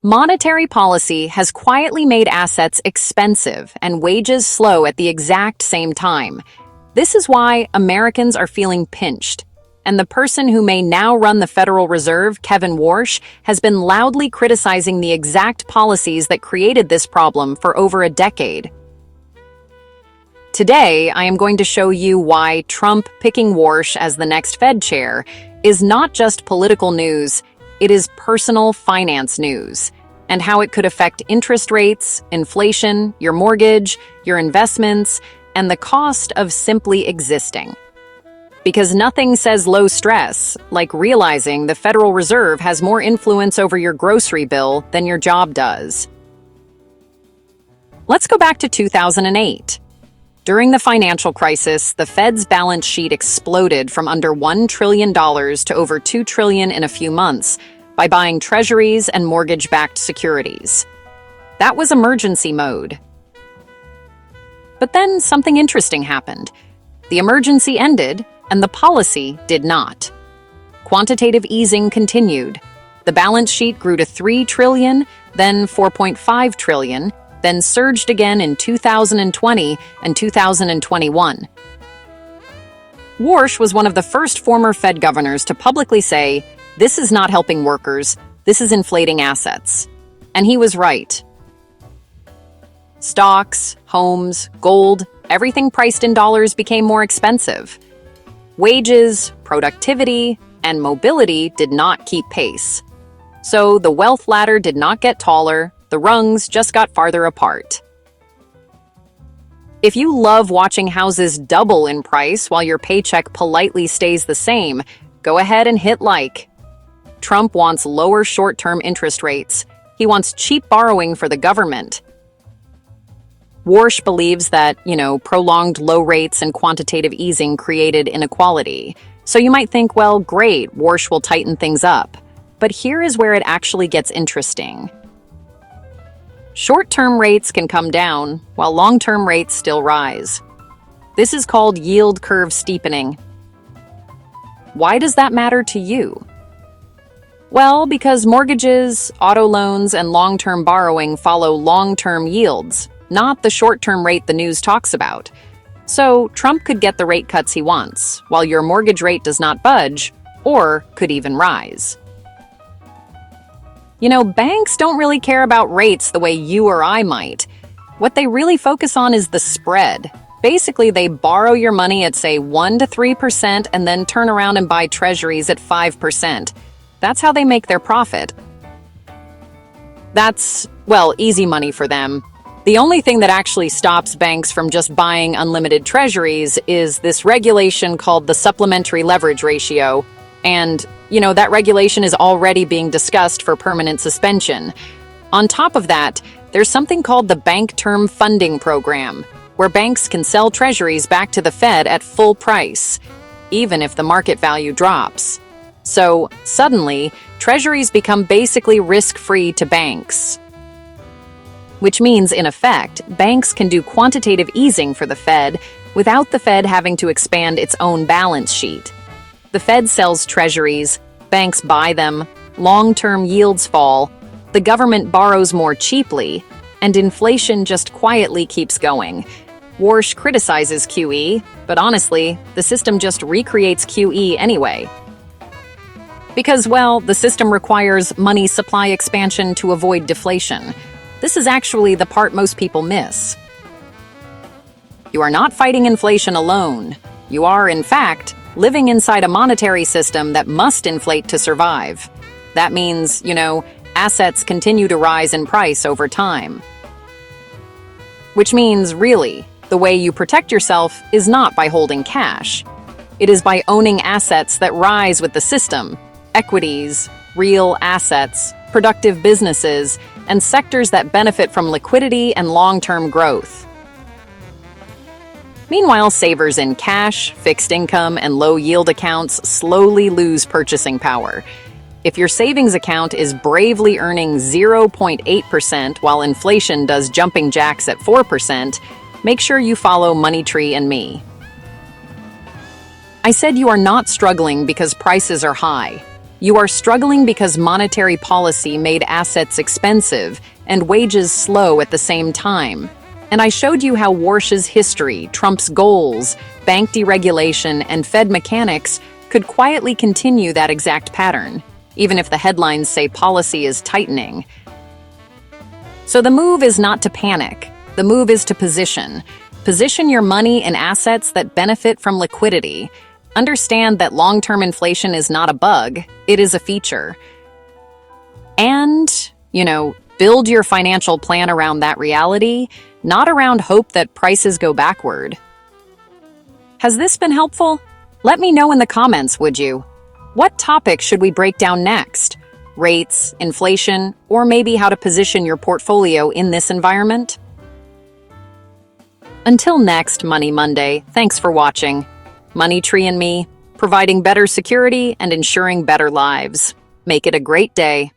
Monetary policy has quietly made assets expensive and wages slow at the exact same time. This is why Americans are feeling pinched. And the person who may now run the Federal Reserve, Kevin Warsh, has been loudly criticizing the exact policies that created this problem for over a decade. Today, I am going to show you why Trump picking Warsh as the next Fed chair is not just political news, it is personal finance news, and how it could affect interest rates, inflation, your mortgage, your investments, and the cost of simply existing. Because nothing says low stress like realizing the Federal Reserve has more influence over your grocery bill than your job does. Let's go back to 2008. During the financial crisis, the Fed's balance sheet exploded from under $1 trillion to over $2 trillion in a few months by buying treasuries and mortgage-backed securities. That was emergency mode. But then something interesting happened. The emergency ended, and the policy did not. Quantitative easing continued. The balance sheet grew to $3 trillion, then $4.5 trillion, then surged again in 2020 and 2021. Warsh was one of the first former Fed governors to publicly say, "This is not helping workers, this is inflating assets." And he was right. Stocks, homes, gold, everything priced in dollars became more expensive. Wages, productivity, and mobility did not keep pace. So the wealth ladder did not get taller, the rungs just got farther apart. If you love watching houses double in price while your paycheck politely stays the same, go ahead and hit like. Trump wants lower short-term interest rates. He wants cheap borrowing for the government. Warsh believes that, prolonged low rates and quantitative easing created inequality. So you might think, well, great, Warsh will tighten things up. But here is where it actually gets interesting. Short-term rates can come down, while long-term rates still rise. This is called yield curve steepening. Why does that matter to you? Well, because mortgages, auto loans, and long-term borrowing follow long-term yields, not the short-term rate the news talks about. So Trump could get the rate cuts he wants, while your mortgage rate does not budge, or could even rise. Banks don't really care about rates the way you or I might. What they really focus on is the spread. Basically, they borrow your money at, say, 1 to 3% and then turn around and buy treasuries at 5%. That's how they make their profit. That's, easy money for them. The only thing that actually stops banks from just buying unlimited treasuries is this regulation called the supplementary leverage ratio. And, that regulation is already being discussed for permanent suspension. On top of that, there's something called the Bank Term Funding Program, where banks can sell treasuries back to the Fed at full price, even if the market value drops. So, suddenly, treasuries become basically risk-free to banks. Which means, in effect, banks can do quantitative easing for the Fed without the Fed having to expand its own balance sheet. The Fed sells treasuries, banks buy them, long-term yields fall, the government borrows more cheaply, and inflation just quietly keeps going. Warsh criticizes QE, but honestly, the system just recreates QE anyway. Because, the system requires money supply expansion to avoid deflation. This is actually the part most people miss. You are not fighting inflation alone. You are, in fact, living inside a monetary system that must inflate to survive. That means, assets continue to rise in price over time. Which means, really, the way you protect yourself is not by holding cash. It is by owning assets that rise with the system, equities, real assets, productive businesses, and sectors that benefit from liquidity and long-term growth. Meanwhile, savers in cash, fixed income, and low-yield accounts slowly lose purchasing power. If your savings account is bravely earning 0.8% while inflation does jumping jacks at 4%, make sure you follow moneytreeandme. I said you are not struggling because prices are high. You are struggling because monetary policy made assets expensive and wages slow at the same time. And I showed you how Warsh's history, Trump's goals, bank deregulation, and Fed mechanics could quietly continue that exact pattern, even if the headlines say policy is tightening. So the move is not to panic. The move is to position. Position your money in assets that benefit from liquidity. Understand that long-term inflation is not a bug, it is a feature. And, build your financial plan around that reality, not around hope that prices go backward. Has this been helpful? Let me know in the comments, would you? What topic should we break down next? Rates, inflation, or maybe how to position your portfolio in this environment? Until next Money Monday, thanks for watching. Money Tree and Me, providing better security and ensuring better lives. Make it a great day.